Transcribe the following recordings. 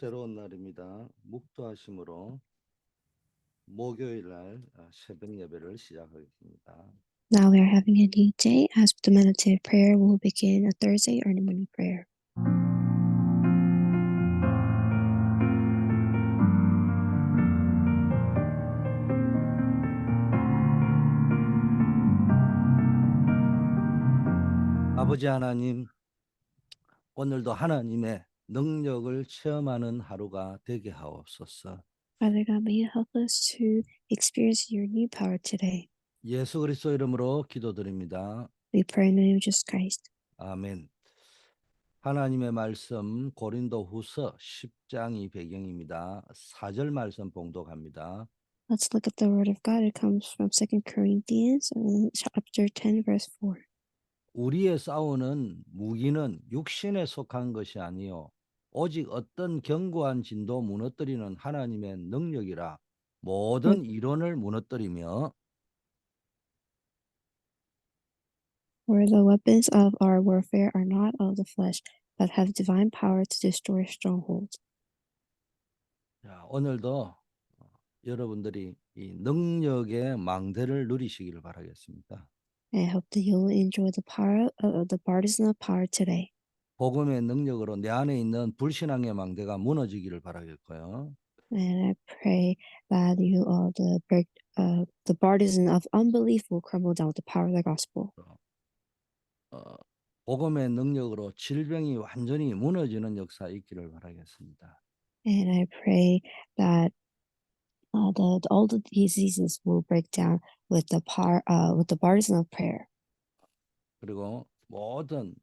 새로운 날입니다. 묵도하심으로 목요일 날 새벽 예배를 시작하겠습니다. Now we are having a new day. As with the meditative prayer, we'll begin a Thursday early morning prayer. 아버지 하나님, 오늘도 하나님의 능력을 체험하는 하루가 되게 하옵소서. Father God, may you help us to experience your new power today. 예수 그리스도 이름으로 기도드립니다. We pray in the name of Jesus Christ. 아멘. 하나님의 말씀 고린도후서 10장이 배경입니다. 4절 말씀 봉독합니다. Let's look at the word of God. It comes from 2 Corinthians chapter 10, verse 4. 우리의 싸우는 무기는 육신에 속한 것이 아니요 오직 어떤 견고한 진도 무너뜨리는 하나님의 능력이라 모든 이론을 무너뜨리며 For the weapons of our warfare are not of the flesh, but have divine power to destroy strongholds. 자, 오늘도 여러분들이 이 능력의 망대를 누리시기를 바라겠습니다. I hope that you will enjoy the power of the partisan of power today. 복음의 능력으로 내 안에 있는 불신앙의 망대가 무너지기를 바라겠고요. And I pray that you the partisan of unbelief will crumble down with the power of the gospel. 복음의 능력으로 질병이 완전히 무너지는 역사 있기를 바라겠습니다. And I pray that all the diseases will break down with the partisan of prayer. 그리고 모든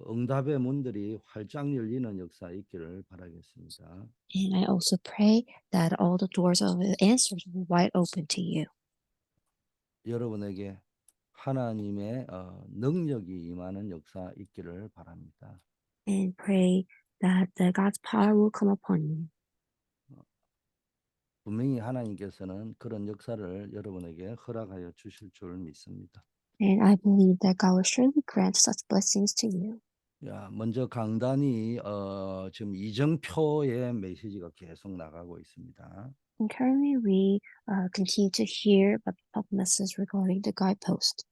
응답의 문들이 활짝 열리는 역사 있기를 바라겠습니다. And I also pray that all the doors of answers will be wide open to you. 여러분에게 하나님의 능력이 임하는 역사 있기를 바랍니다. And pray that God's power will come upon you. 분명히 하나님께서는 그런 역사를 여러분에게 허락하여 주실 줄 믿습니다. And I believe that God will surely grant such blessings to you. 야, 먼저 강단이 지금 이정표의 메시지가 계속 나가고 있습니다. And currently we continue to hear about the public message regarding the guidepost.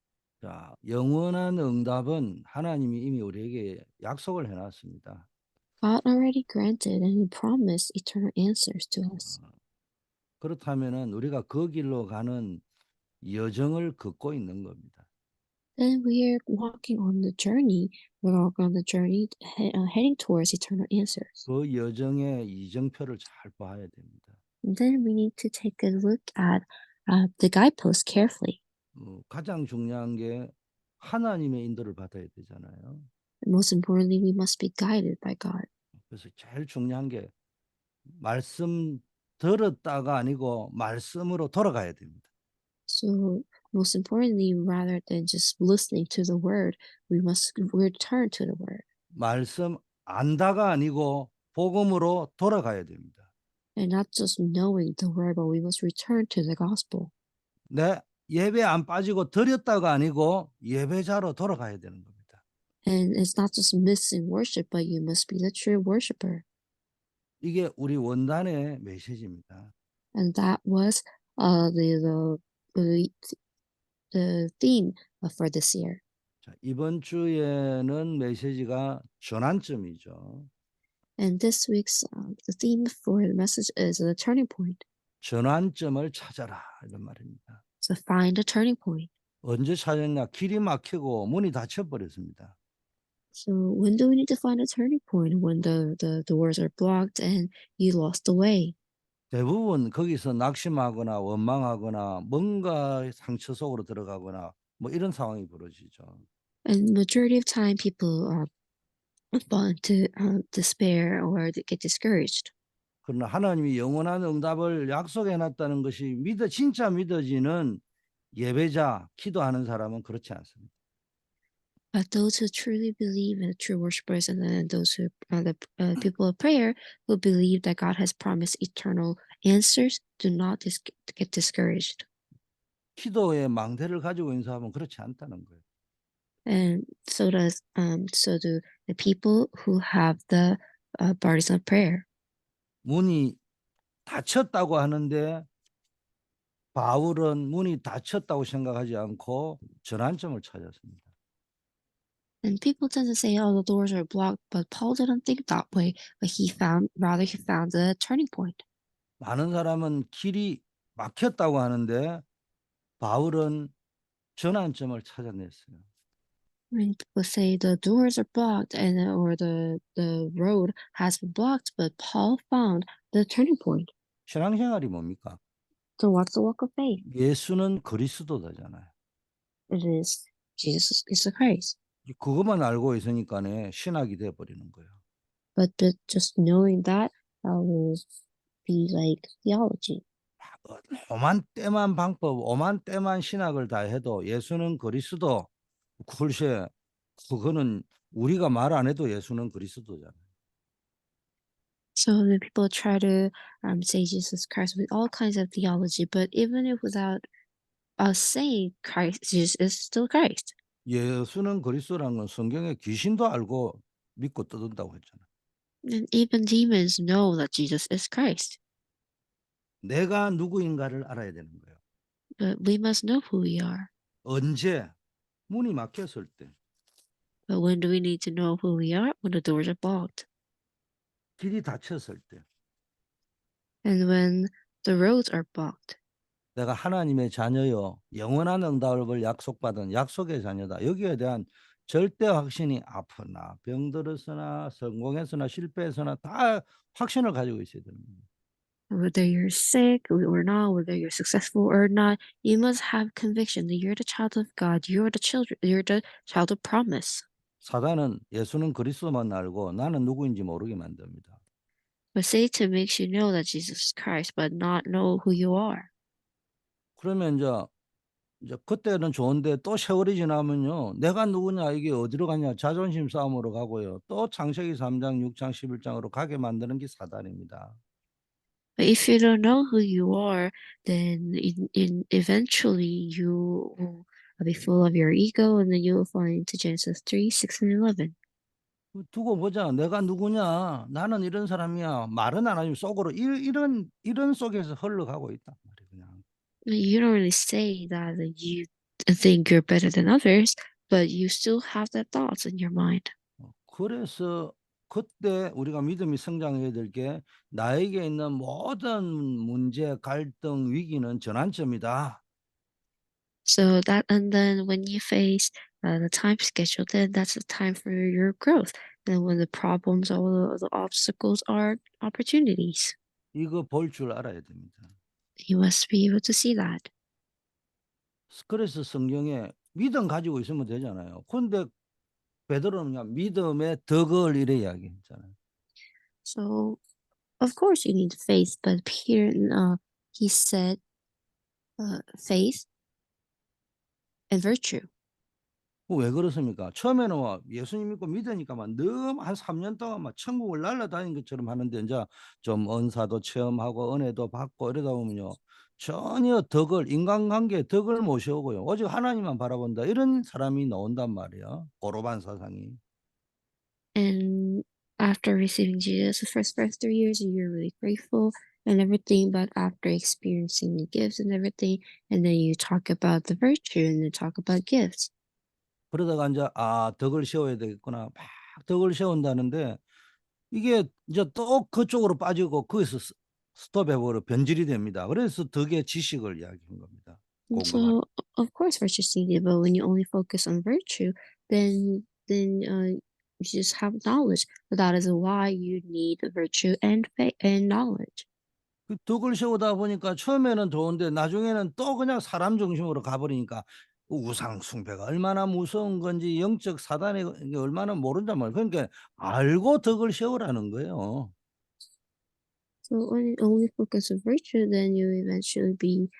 자, 영원한 응답은 하나님이 이미 우리에게 약속을 해놨습니다. God already granted and He promised eternal answers to us. 그렇다면은 우리가 그 길로 가는 여정을 걷고 있는 겁니다. Then we are walking on the journey. We're walking on the journey heading towards eternal answers. 그 여정의 이정표를 잘 봐야 됩니다. And then we need to take a look at the guidepost carefully. 가장 중요한 게 하나님의 인도를 받아야 되잖아요. And most importantly, we must be guided by God. 그래서 제일 중요한 게 말씀 들었다가 아니고 말씀으로 돌아가야 됩니다. So most importantly, rather than just listening to the word, we must return to the word. 말씀 안다가 아니고 복음으로 돌아가야 됩니다. And not just knowing the word, but we must return to the gospel. 내 예배 안 빠지고 드렸다가 아니고 예배자로 돌아가야 되는 겁니다. And it's not just missing worship, but you must be the true worshiper. 이게 우리 원단의 메시지입니다. And that was the theme for this year. 자, 이번 주에는 메시지가 전환점이죠. And this week's the theme for the message is the turning point. 전환점을 찾아라 이런 말입니다. So find a turning point. 언제 찾았냐? 길이 막히고 문이 닫혀 버렸습니다. So when do we need to find a turning point? When the doors are blocked and you lost the way. 대부분 거기서 낙심하거나 원망하거나 뭔가 상처 속으로 들어가거나 뭐 이런 상황이 벌어지죠. And majority of time, people fall into despair or they get discouraged. 그러나 하나님이 영원한 응답을 약속해 놨다는 것이 진짜 믿어지는 예배자, 기도하는 사람은 그렇지 않습니다. But those who truly believe in the true worshipers, and then those who are the people of prayer who believe that God has promised eternal answers, do not get discouraged. 기도의 망대를 가지고 있는 사람은 그렇지 않다는 거예요. And so do the people who have the burdens of prayer. 문이 닫혔다고 하는데 바울은 문이 닫혔다고 생각하지 않고 전환점을 찾았습니다. And people tend to say, oh, the doors are blocked, but Paul didn't think that way, but he found a turning point. 많은 사람은 길이 막혔다고 하는데 바울은 전환점을 찾아냈어요. When people say the doors are blocked and or the road has been blocked, but Paul found the turning point. 신앙생활이 뭡니까? So what's the walk of faith? 예수는 그리스도잖아요. It is Jesus is the Christ. 그것만 알고 있으니까 신학이 돼 버리는 거예요. But just knowing that will be like theology. 오만 때만 방법, 오만 때만 신학을 다 해도 예수는 그리스도, 글쎄 그거는 우리가 말 안 해도 예수는 그리스도잖아요. So the people try to say Jesus Christ with all kinds of theology, but even if without us saying Christ, Jesus is still Christ. 예수는 그리스도라는 건 성경에 귀신도 알고 믿고 떠든다고 했잖아요. And even demons know that Jesus is Christ. 내가 누구인가를 알아야 되는 거예요. But we must know who we are. 언제? 문이 막혔을 때, But when do we need to know who we are? When the doors are blocked. 길이 닫혔을 때, And when the roads are blocked. 내가 하나님의 자녀요, 영원한 응답을 약속받은 약속의 자녀다. 여기에 대한 절대 확신이 아프나 병들었으나 성공했으나 실패했으나 다 확신을 가지고 있어야 되는 거예요. Whether you're sick or not, whether you're successful or not, you must have conviction that you're the child of God. You're the child of promise. 사단은 예수는 그리스도만 알고 나는 누구인지 모르게 만듭니다. But Satan makes you know that Jesus is Christ, but not know who you are. 그러면 이제 그때는 좋은데 또 세월이 지나면요. 내가 누구냐 이게 어디로 가냐 자존심 싸움으로 가고요. 또 창세기 3장, 6장, 11장으로 가게 만드는 게 사단입니다. But if you don't know who you are, then eventually you will be full of your ego, and then you will fall into Genesis 3, 6, and 11. 두고 보자. 내가 누구냐? 나는 이런 사람이야. 말은 안 하지만 속으로 이런 속에서 흘러가고 있단 말이에요. 그냥. You don't really say that you think you're better than others, but you still have that thoughts in your mind. 그래서 그때 우리가 믿음이 성장해야 될 게 나에게 있는 모든 문제, 갈등, 위기는 전환점이다. So that, and then when you face the time schedule, then that's the time for your growth. And when the problems or the obstacles are opportunities, 이거 볼 줄 알아야 됩니다. you must be able to see that. 그래서 성경에 믿음 가지고 있으면 되잖아요. 근데 베드로는 그냥 믿음의 덕을 이래 이야기했잖아요. So of course you need faith, but here he said faith and virtue. 왜 그렇습니까? 처음에는 예수님 믿고 믿으니까 너무 한 3년 동안 천국을 날아다닌 것처럼 하는데 이제 좀 은사도 체험하고 은혜도 받고 이러다 보면요. 전혀 덕을 인간관계의 덕을 모셔오고요. 오직 하나님만 바라본다. 이런 사람이 나온단 말이에요. 고로반 사상이. And after receiving Jesus, the first 3 years, you're really grateful and everything. But after experiencing the gifts and everything, and then you talk about the virtue and then talk about gifts. 그러다가 이제 덕을 세워야 되겠구나. 막 덕을 세운다는데 이게 이제 또 그쪽으로 빠지고 거기서 스톱해 버려 변질이 됩니다. 그래서 덕의 지식을 이야기한 겁니다. And 공급하는. so, of course, virtue is needed, but when you only focus on virtue, then you just have knowledge. But that is why you need virtue and faith and knowledge. 그 덕을 세우다 보니까 처음에는 좋은데 나중에는 또 그냥 사람 중심으로 가 버리니까 우상 숭배가 얼마나 무서운 건지 영적 사단이 이게 얼마나 모른단 말이에요. 그러니까 알고 덕을 세우라는 거예요. So when you only focus on virtue, then you eventually be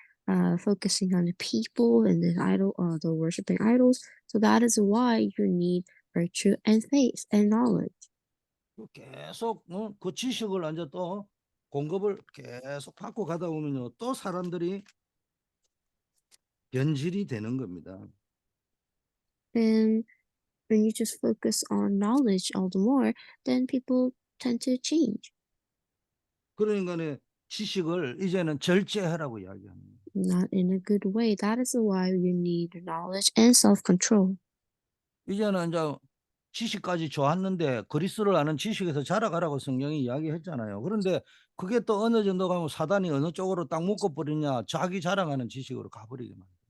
focusing on the people and the worshiping idols. So that is why you need virtue and faith and knowledge. 계속 그 지식을 이제 또 공급을 계속 받고 가다 보면요. 또 사람들이 변질이 되는 겁니다. And when you just focus on knowledge all the more, then people tend to change. 그러니까는 지식을 이제는 절제하라고 이야기합니다. not in a good way. That is why you need knowledge and self-control. 이제는 이제 지식까지 좋았는데 그리스도를 아는 지식에서 자라가라고 성경이 이야기했잖아요. 그런데 그게 또 어느 정도 가면 사단이 어느 쪽으로 딱 묶어버리냐, 자기 자랑하는 지식으로 가버리게 만들어요.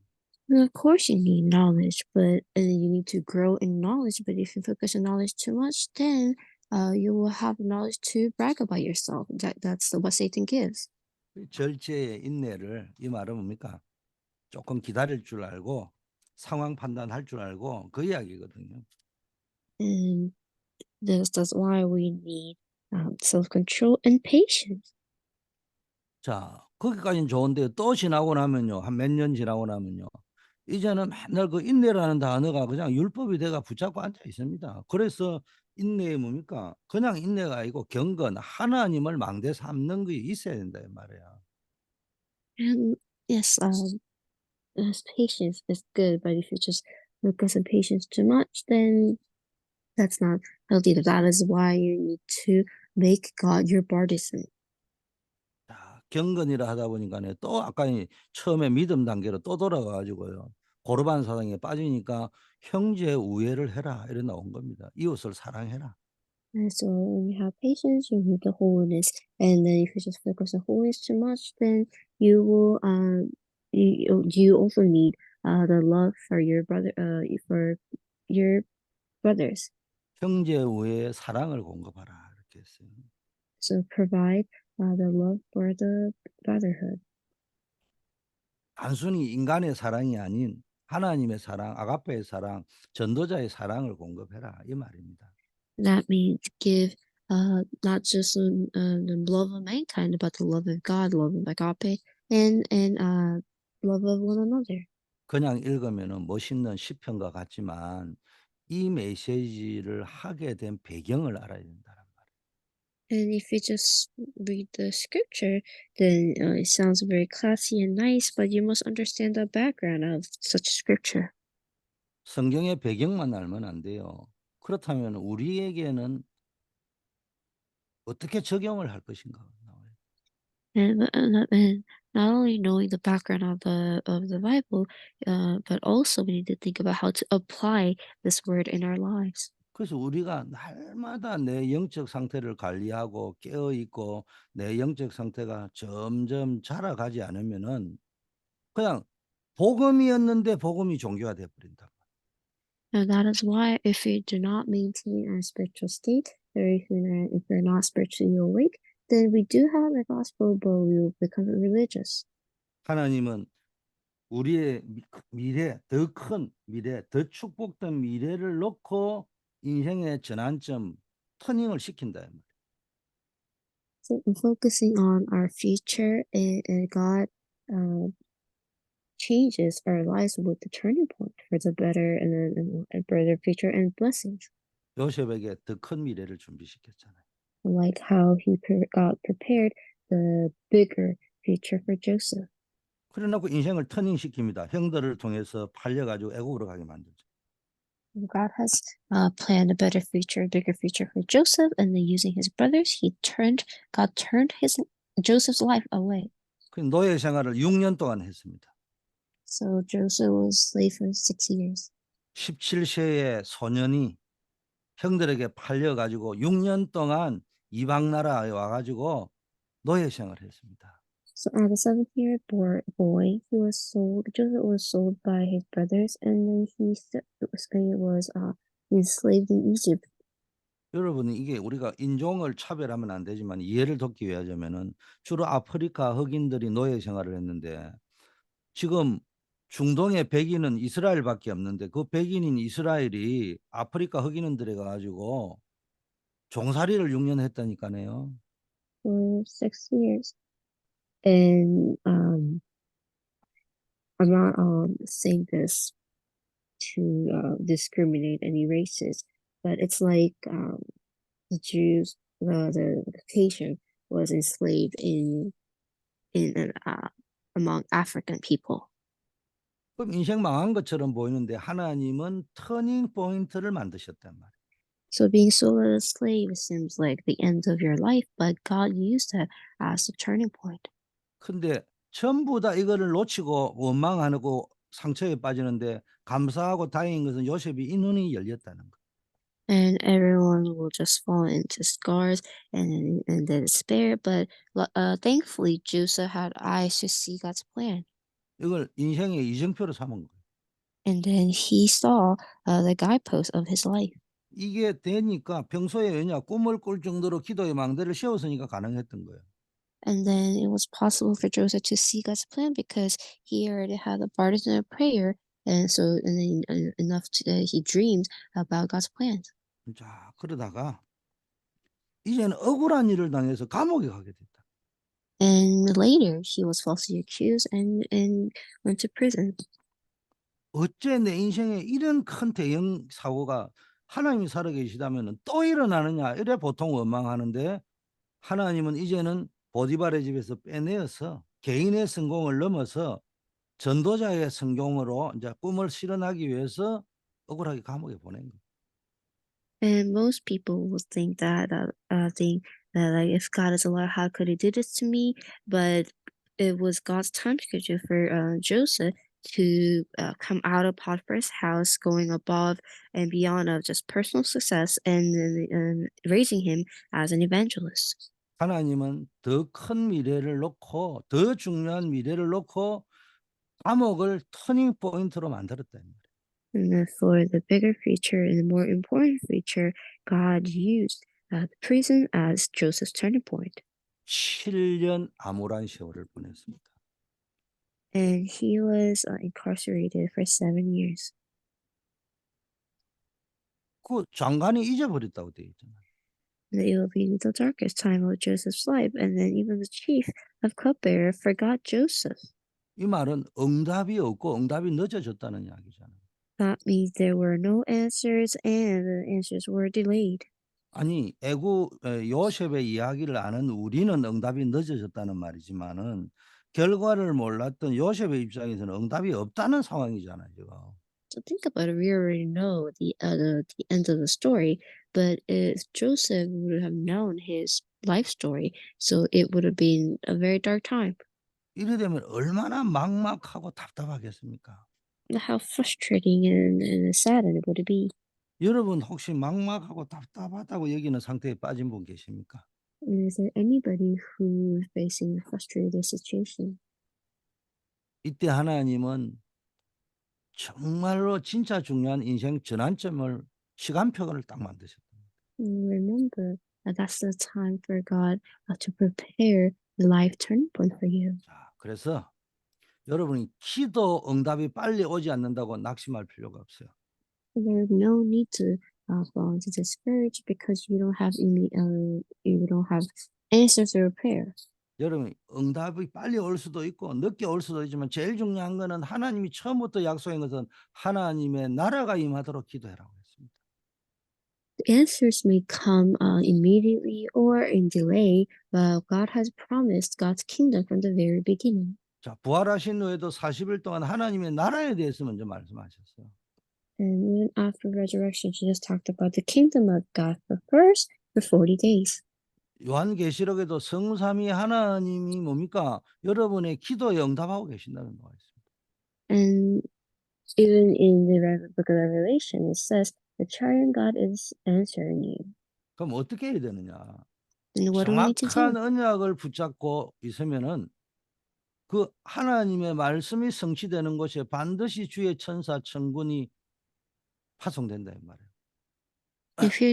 Well, of course, you need knowledge, but you need to grow in knowledge. But if you focus on knowledge too much, then you will have knowledge to brag about yourself. That's what Satan gives. 절제의 인내를, 이 말은 뭡니까? 조금 기다릴 줄 알고 상황 판단할 줄 알고 그 이야기거든요. And that's why we need self-control and patience. 자, 거기까지는 좋은데 또 지나고 나면요. 한 몇 년 지나고 나면요. 이제는 맨날 그 인내라는 단어가 그냥 율법이 돼가 붙잡고 앉아 있습니다. 그래서 인내에 뭡니까? 그냥 인내가 아니고 경건, 하나님을 망대 삼는 게 있어야 된다 이 말이야. And yes, patience is good, but if you just focus on patience too much, then that's not healthy. That is why you need to make God your partisan. 자, 경건이라 하다 보니까네 또 아까 처음에 믿음 단계로 또 돌아가 가지고요. 고르반 사상에 빠지니까 형제 우애를 해라 이래 나온 겁니다. 이웃을 사랑해라. And so when you have patience, you need the holiness. And then if you just focus on holiness too much, then you will you also need the love for your brother for your brothers. 형제 우애의 사랑을 공급하라 이렇게 했어요. So provide the love for the brotherhood. 단순히 인간의 사랑이 아닌 하나님의 사랑, 아가페의 사랑, 전도자의 사랑을 공급해라 이 말입니다. That means give not just the love of mankind, but the love of God, love of agape, and love of one another. 그냥 읽으면은 멋있는 시편과 같지만 이 메시지를 하게 된 배경을 알아야 된다는 말이에요. And if you just read the scripture, then it sounds very classy and nice, but you must understand the background of such scripture. 성경의 배경만 알면 안 돼요. 그렇다면 우리에게는 어떻게 적용을 할 것인가 나와요. And not only knowing the background of the Bible, but also we need to think about how to apply this word in our lives. 그래서 우리가 날마다 내 영적 상태를 관리하고 깨어 있고 내 영적 상태가 점점 자라가지 않으면은 그냥 복음이었는데 복음이 종교화돼 버린다. And that is why if we do not maintain our spiritual state, or if we're not spiritually awake, then we do have the gospel, but we will become religious. 하나님은 우리의 미래, 더 큰 미래, 더 축복된 미래를 놓고 인생의 전환점, 터닝을 시킨다. 이 말이에요. So focusing on our future and God uh, changes our lives with the turning point for the better and a better future and blessings. 요셉에게 더 큰 미래를 준비시켰잖아요. Like how God prepared the bigger future for Joseph. 그래 놓고 인생을 터닝시킵니다. 형들을 통해서 팔려가지고 애국으로 가게 만들죠. God has planned a better future, a bigger future for Joseph, and then using his brothers, God turned Joseph's life away. 그 노예 생활을 6년 동안 했습니다. So Joseph was slave for 6 years. 17세의 소년이 형들에게 팔려가지고 6년 동안 이방 나라에 와가지고 노예 생활을 했습니다. So as a 7-year boy, Joseph was sold by his brothers, and then he was enslaved in Egypt. 여러분 이게 우리가 인종을 차별하면 안 되지만 이해를 돕기 위하자면은 주로 아프리카 흑인들이 노예 생활을 했는데 지금 중동의 백인은 이스라엘밖에 없는데 그 백인인 이스라엘이 아프리카 흑인들에 가가지고 종살이를 6년 했다니까요. For 6 years. And I'm not saying this to discriminate any races, but it's like the Jews, the Caucasian was enslaved in among African people. 그럼 인생 망한 것처럼 보이는데 하나님은 터닝 포인트를 만드셨단 말이에요. So being sold as a slave seems like the end of your life, but God used that as a turning point. 근데 전부 다 이거를 놓치고 원망하고 상처에 빠지는데 감사하고 다행인 것은 요셉이 이 눈이 열렸다는 거. And everyone will just fall into scars and then despair. But thankfully, Joseph had eyes to see God's plan. 이걸 인생의 이정표로 삼은 거예요. And then he saw the guidepost of his life. 이게 되니까 평소에 왜냐 꿈을 꿀 정도로 기도의 망대를 세웠으니까 가능했던 거예요. And then it was possible for Joseph to see God's plan because he already had a partisan of prayer. And so and then, enough to, he dreamed about God's plans. 자, 그러다가 이제는 억울한 일을 당해서 감옥에 가게 됐다. And later, he was falsely accused and went to prison. 어째 내 인생에 이런 큰 대형 사고가 하나님이 살아계시다면 또 일어나느냐 이래 보통 원망하는데 하나님은 이제는 보디발의 집에서 빼내어서 개인의 성공을 넘어서 전도자의 성공으로 이제 꿈을 실현하기 위해서 억울하게 감옥에 보낸 거예요. And most people would think that like if God is alive, how could He do this to me? But it was God's time schedule for Joseph to come out of Potiphar's house, going above and beyond of just personal success, and then raising him as an evangelist. 하나님은 더 큰 미래를 놓고 더 중요한 미래를 놓고 감옥을 터닝 포인트로 만들었다는 거예요. And then for the bigger future and the more important future, God used the prison as Joseph's turning point. 7년 암울한 세월을 보냈습니다. And he was incarcerated for 7 years. 그 장관이 잊어버렸다고 되어 있잖아요. And it will be the darkest time of Joseph's life. And then even the chief of cupbearer forgot Joseph. 이 말은 응답이 없고 응답이 늦어졌다는 이야기잖아요. That means there were no answers and the answers were delayed. 아니 요셉의 이야기를 아는 우리는 응답이 늦어졌다는 말이지만은 결과를 몰랐던 요셉의 입장에서는 응답이 없다는 상황이잖아요, 지금. So think about it. We already know the end of the story, but if Joseph would have known his life story, so it would have been a very dark time. 이래 되면 얼마나 막막하고 답답하겠습니까? How frustrating and saddened would it be? 여러분 혹시 막막하고 답답하다고 여기는 상태에 빠진 분 계십니까? And is there anybody who's facing a frustrated situation? 이때 하나님은 정말로 진짜 중요한 인생 전환점을 시간표를 딱 만드셨다. Remember that that's the time for God to prepare the life turning point for you. 자, 그래서 여러분이 기도 응답이 빨리 오지 않는다고 낙심할 필요가 없어요. There's no need to fall into discourage because you don't have answers to your prayer. 여러분 응답이 빨리 올 수도 있고 늦게 올 수도 있지만 제일 중요한 거는 하나님이 처음부터 약속한 것은 하나님의 나라가 임하도록 기도해라고 했습니다. The answers may come immediately or in delay, but God has promised God's kingdom from the very beginning. 자, 부활하신 후에도 40일 동안 하나님의 나라에 대해서 먼저 말씀하셨어요. And even after resurrection, Jesus talked about the kingdom of God first for 40 days. 요한계시록에도 성삼위 하나님이 뭡니까? 여러분의 기도에 응답하고 계신다는 거가 있습니다. And even in the book of Revelation, it says the triune God is answering you. 그럼 어떻게 해야 되느냐? And what do we need to 정확한 do? 언약을 붙잡고 있으면은 그 하나님의 말씀이 성취되는 곳에 반드시 주의 천사 천군이 파송된다 이 말이에요. If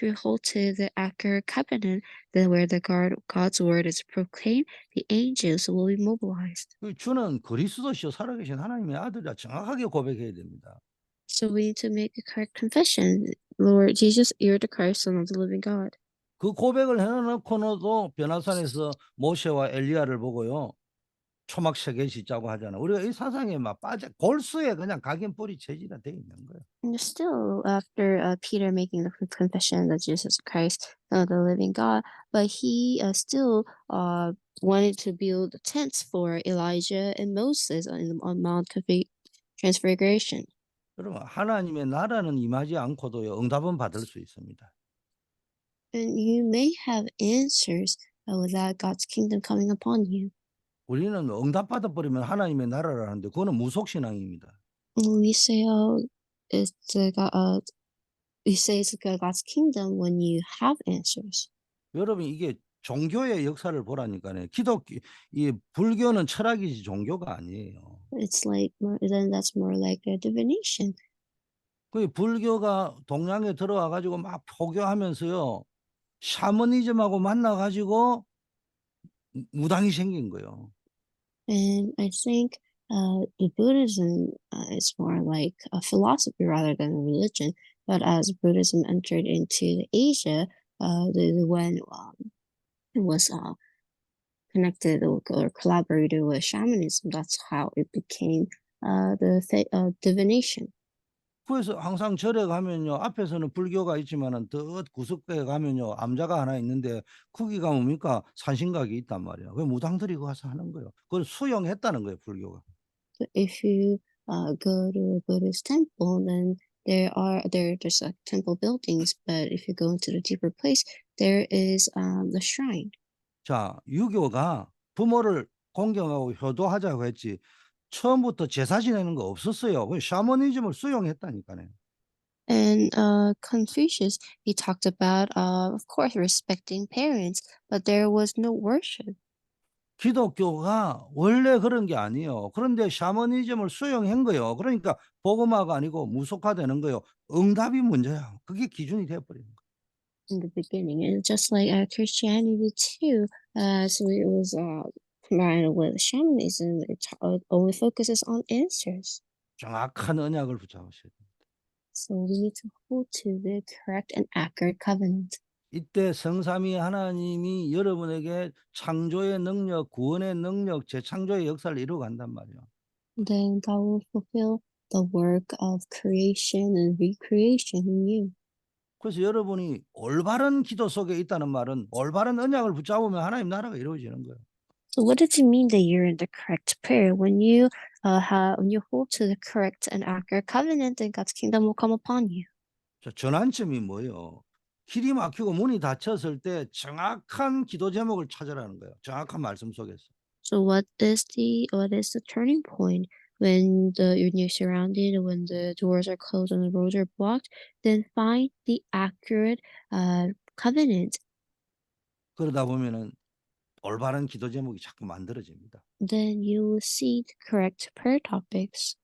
you hold to the accurate covenant, then where God's word is proclaimed, the angels will be mobilized. 주는 그리스도시요 살아계신 하나님의 아들이라 정확하게 고백해야 됩니다. So we need to make a correct confession. Lord Jesus, you're the Christ, Son of the living God. 그 고백을 해놓고도 변화산에서 모세와 엘리야를 보고요. 초막 세 개씩 짜고 하잖아. 우리가 이 사상에 막 빠져 골수에 그냥 각인뿌리 체질화 돼 있는 거예요. And still, after Peter making the confession that Jesus Christ, the living God, but he still wanted to build tents for Elijah and Moses on Transfiguration. 여러분 하나님의 나라는 임하지 않고도요 응답은 받을 수 있습니다. And you may have answers without God's kingdom coming upon you. 우리는 응답 받아버리면 하나님의 나라라는데 그거는 무속신앙입니다. We say, oh, it's we say it's God's kingdom when you have answers. 여러분 이게 종교의 역사를 보라니까요. 이 불교는 철학이지 종교가 아니에요. It's like more, then that's more like a divination. 그 불교가 동양에 들어와 가지고 막 포교하면서요. 샤머니즘하고 만나 가지고 무당이 생긴 거예요. And I think the Buddhism is more like a philosophy rather than a religion. But as Buddhism entered into Asia, when it was connected or collaborated with shamanism, that's how it became divination. 그래서 항상 절에 가면요. 앞에서는 불교가 있지만은 더 구석에 가면요. 암자가 하나 있는데 거기가 뭡니까? 산신각이 있단 말이에요. 그 무당들이 그 가서 하는 거예요. 그걸 수용했다는 거예요, 불교가. So if you go to a Buddhist temple, then there are just like temple buildings. But if you go into the deeper place, there is the shrine. 자, 유교가 부모를 공경하고 효도하자고 했지 처음부터 제사 지내는 거 없었어요. 그 샤머니즘을 수용했다니까요. And Confucius, he talked about, of course, respecting parents, but there was no worship. 기독교가 원래 그런 게 아니에요. 그런데 샤머니즘을 수용한 거예요. 그러니까 복음화가 아니고 무속화되는 거예요. 응답이 문제야. 그게 기준이 돼 버리는 거예요. In the beginning. And just like Christianity too, so it was combined with shamanism, it only focuses on answers. 정확한 언약을 붙잡으셔야 돼요. So we need to hold to the correct and accurate covenant. 이때 성삼위 하나님이 여러분에게 창조의 능력, 구원의 능력, 재창조의 역사를 이루어 간단 말이에요. Then God will fulfill the work of creation and recreation in you. 그래서 여러분이 올바른 기도 속에 있다는 말은 올바른 언약을 붙잡으면 하나님 나라가 이루어지는 거예요. So what does it mean that you're in the correct prayer? When you hold to the correct and accurate covenant, then God's kingdom will come upon you. 자, 전환점이 뭐예요? 길이 막히고 문이 닫혔을 때 정확한 기도 제목을 찾으라는 거예요. 정확한 말씀 속에서. So what is the turning point when you're surrounded, when the doors are closed and the roads are blocked? Then find the accurate covenant. 그러다 보면은 올바른 기도 제목이 자꾸 만들어집니다. Then you will see the correct prayer topics.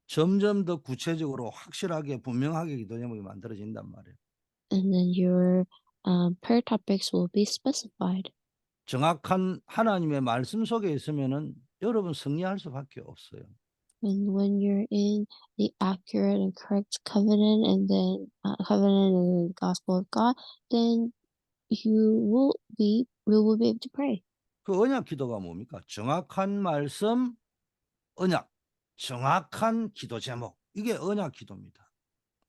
점점 더 구체적으로 확실하게 분명하게 기도 제목이 만들어진단 말이에요. And then your prayer topics will be specified. 정확한 하나님의 말씀 속에 있으면은 여러분 승리할 수밖에 없어요. And when you're in the accurate and correct covenant and the gospel of God, then we will be able to pray. 그 언약 기도가 뭡니까? 정확한 말씀, 언약, 정확한 기도 제목. 이게 언약 기도입니다.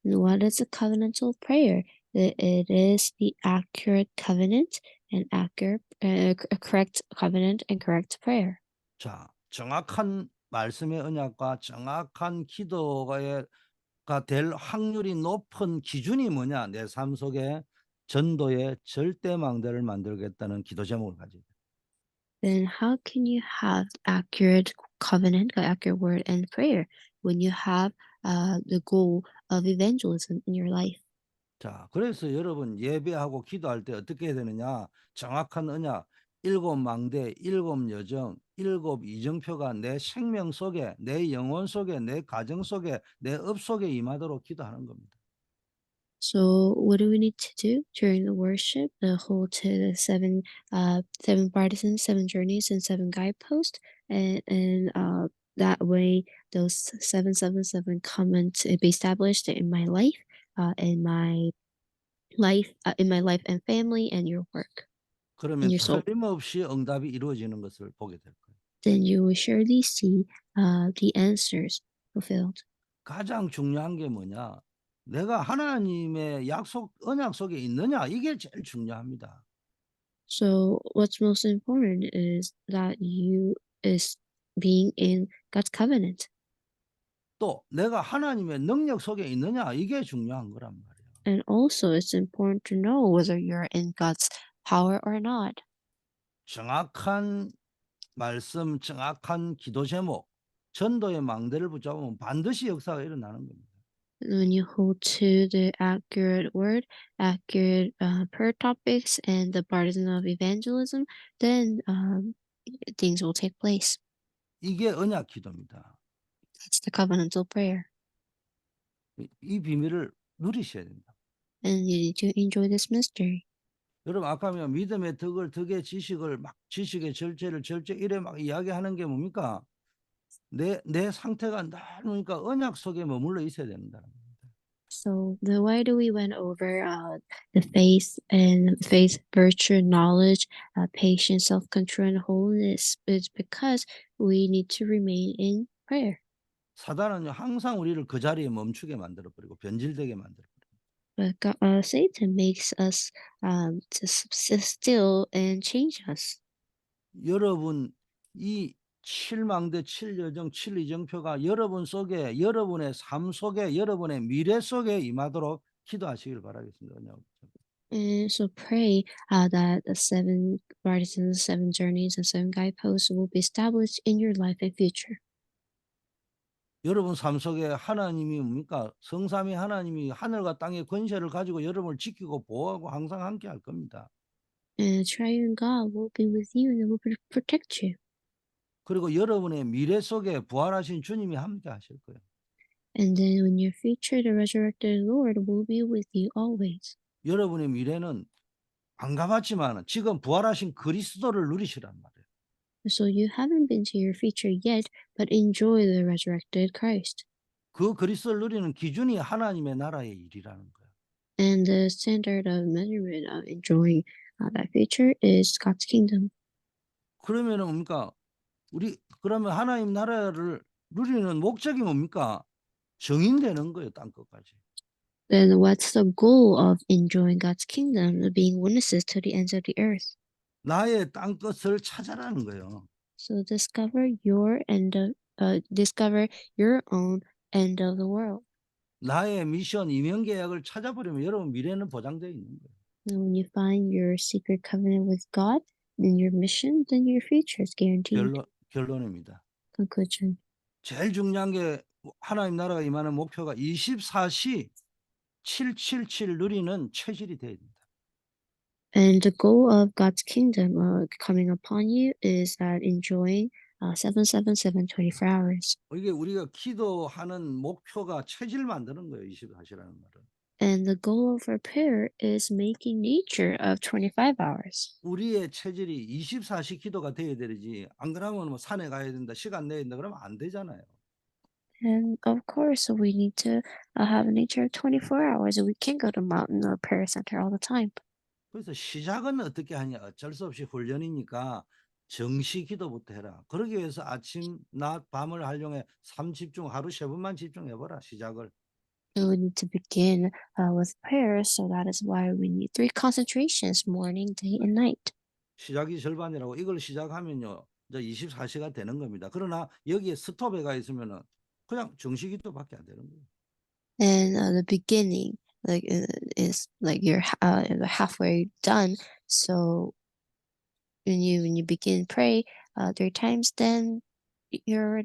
And what is a covenantal prayer? It is the accurate covenant and correct covenant and correct prayer. 자, 정확한 말씀의 언약과 정확한 기도가 될 확률이 높은 기준이 뭐냐? 내 삶 속에 전도의 절대망대를 만들겠다는 기도 제목을 가지고. Then how can you have accurate covenant, accurate word and prayer when you have the goal of evangelism in your life? 자, 그래서 여러분 예배하고 기도할 때 어떻게 해야 되느냐? 정확한 언약, 일곱 망대, 일곱 여정, 일곱 이정표가 내 생명 속에, 내 영혼 속에, 내 가정 속에, 내 업 속에 임하도록 기도하는 겁니다. So what do we need to do during the worship? The whole to the seven partisans, seven journeys, and seven guideposts, and that way those 777 come and to be established in my life, in my life and family, and your work and 그러면 your soul. 틀림없이 응답이 이루어지는 것을 보게 될 거예요. Then you will surely see the answers fulfilled. 가장 중요한 게 뭐냐? 내가 하나님의 약속, 언약 속에 있느냐? 이게 제일 중요합니다. So what's most important is that you is being in God's covenant. 또 내가 하나님의 능력 속에 있느냐 이게 중요한 거란 말이에요. And also, it's important to know whether you're in God's power or not. 정확한 말씀, 정확한 기도 제목, 전도의 망대를 붙잡으면 반드시 역사가 일어나는 겁니다. When you hold to the accurate word, accurate prayer topics, and the partisan of evangelism, then things will take place. 이게 언약 기도입니다. That's the covenantal prayer. 이 비밀을 누리셔야 됩니다. And you need to enjoy this mystery. 여러분 아까 믿음의 덕의 지식을 막 지식의 절제를 이래 막 이야기하는 게 뭡니까? 내 상태가 늘 언약 속에 머물러 있어야 된다. So the why do we went over the faith, virtue, knowledge, patience, self-control, and holiness is because we need to remain in prayer. 사단은요 항상 우리를 그 자리에 멈추게 만들어 버리고 변질되게 만들어 버려요. But Satan makes us to sit still and change us. 여러분 이 7망대 7여정 7이정표가 여러분 속에 여러분의 삶 속에 여러분의 미래 속에 임하도록 기도하시길 바라겠습니다. And so pray that the seven partisans, seven journeys, and seven guideposts will be established in your life and future. 여러분 삶 속에 하나님이 뭡니까? 성삼위 하나님이 하늘과 땅의 권세를 가지고 여러분을 지키고 보호하고 항상 함께 할 겁니다. And triune God will be with you and will protect you. 그리고 여러분의 미래 속에 부활하신 주님이 함께 하실 거예요. And then in your future, the resurrected Lord will be with you always. 여러분의 미래는 안 가봤지만 지금 부활하신 그리스도를 누리시란 말이에요. So you haven't been to your future yet, but enjoy the resurrected Christ. 그 그리스도를 누리는 기준이 하나님의 나라의 일이라는 거예요. And the standard of measurement of enjoying that future is God's kingdom. 그러면은 뭡니까? 그러면 하나님 나라를 누리는 목적이 뭡니까? 정인되는 거예요, 땅 끝까지. Then what's the goal of enjoying God's kingdom, being witnesses to the ends of the earth? 나의 땅 끝을 찾아라는 거예요. So discover your own end of the world. 나의 미션 이면 계약을 찾아버리면 여러분 미래는 보장되어 있는 거예요. And when you find your secret covenant with God, then your mission, then your future is guaranteed. 결론입니다. Conclusion. 제일 중요한 게 하나님 나라가 임하는 목표가 24시 777 누리는 체질이 돼야 된다. And the goal of God's kingdom coming upon you is that enjoying 777 24 hours. 이게 우리가 기도하는 목표가 체질 만드는 거예요. 24시라는 말은. And the goal of our prayer is making nature of 25 hours. 우리의 체질이 24시 기도가 돼야 되지. 안 그러면 뭐 산에 가야 된다, 시간 내야 된다 그러면 안 되잖아요. And of course, we need to have a nature of 24 hours. We can't go to mountain or prayer center all the time. 그래서 시작은 어떻게 하냐? 어쩔 수 없이 훈련이니까 정시 기도부터 해라. 그러기 위해서 아침, 낮, 밤을 활용해 3집중 하루 3번만 집중해봐라. 시작을. And we need to begin with prayer. So that is why we need 3 concentrations, morning, day, and night. 시작이 절반이라고 이걸 시작하면요. 이제 24시가 되는 겁니다. 그러나 여기에 스톱해가 있으면은 그냥 정시 기도밖에 안 되는 거예요. And the beginning is like you're halfway done. So when you begin pray 3 times, then you're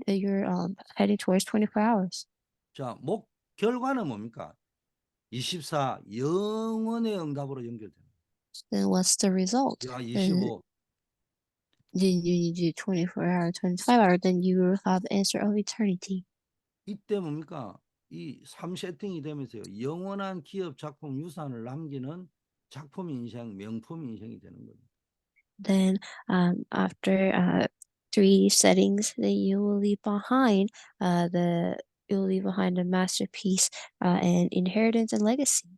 heading towards 24 hours. 자, 결과는 뭡니까? 24 영원의 응답으로 연결됩니다. Then what's the result? 야, Then 25 you do 24 hour, 25 hour, then you will have the answer of eternity. 이때 뭡니까? 이 3세팅이 되면서요. 영원한 기업 작품 유산을 남기는 작품 인생, 명품 인생이 되는 겁니다. Then after 3 settings, then you will leave behind the masterpiece and inheritance and legacy.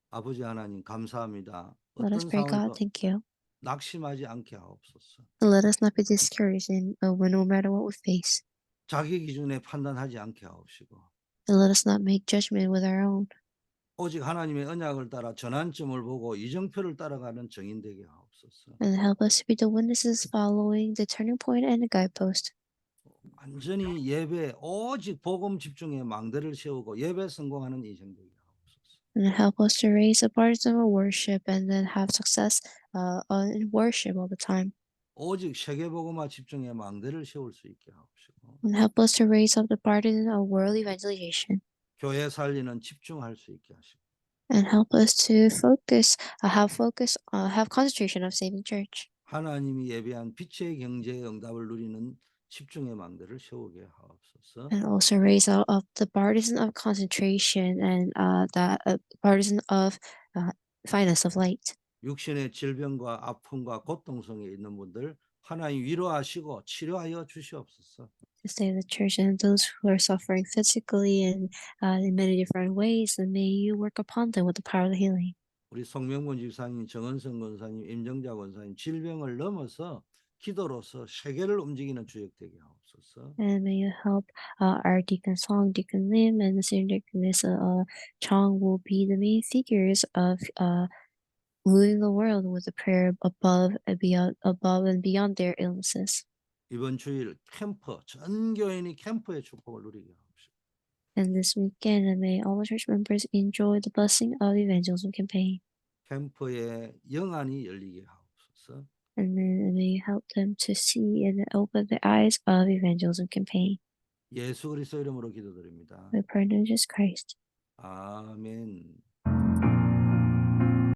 아버지 하나님 감사합니다. Let us 어떤 pray, God. 상황도 Thank you. 낙심하지 않게 하옵소서. Let us not be discouraged in no matter what we face. 자기 기준에 판단하지 않게 하옵시고 And let us not make judgment with our own. 오직 하나님의 언약을 따라 전환점을 보고 이정표를 따라가는 정인 되게 하옵소서. And help us to be the witnesses following the turning point and the guidepost. 완전히 예배 오직 복음 집중에 망대를 세우고 예배 성공하는 인생 되게 하옵소서. And help us to raise the burdens of worship and then have success in worship all the time. 오직 세계 복음화 집중에 망대를 세울 수 있게 하옵시고 And help us to raise up the burden of world evangelization. 교회 살리는 집중할 수 있게 하시고 And help us to have concentration of saving church. 하나님이 예배한 빛의 경제의 응답을 누리는 집중의 망대를 세우게 하옵소서. And also raise up the partisan of concentration and the partisan of fineness of light. 육신의 질병과 아픔과 고통 속에 있는 분들 하나님 위로하시고 치료하여 주시옵소서. To save the church and those who are suffering physically and in many different ways, and may you work upon them with the power of the healing. 우리 송명곤 집사님, 정은성 권사님, 임정자 권사님 질병을 넘어서 기도로서 세계를 움직이는 주역 되게 하옵소서. And may you help our Deacon Song, Deacon Lim, and the senior deaconess Chong will be the main figures of moving the world with a prayer above and beyond their illnesses. 이번 주일 캠프 전 교인이 캠프의 축복을 누리게 하옵시고 And this weekend, may all the church members enjoy the blessing of the evangelism campaign. 캠프의 영안이 열리게 하옵소서. And then may you help them to see and open the eyes of evangelism campaign. 예수 그리스도 이름으로 기도드립니다. We pray in Jesus Christ. 아멘.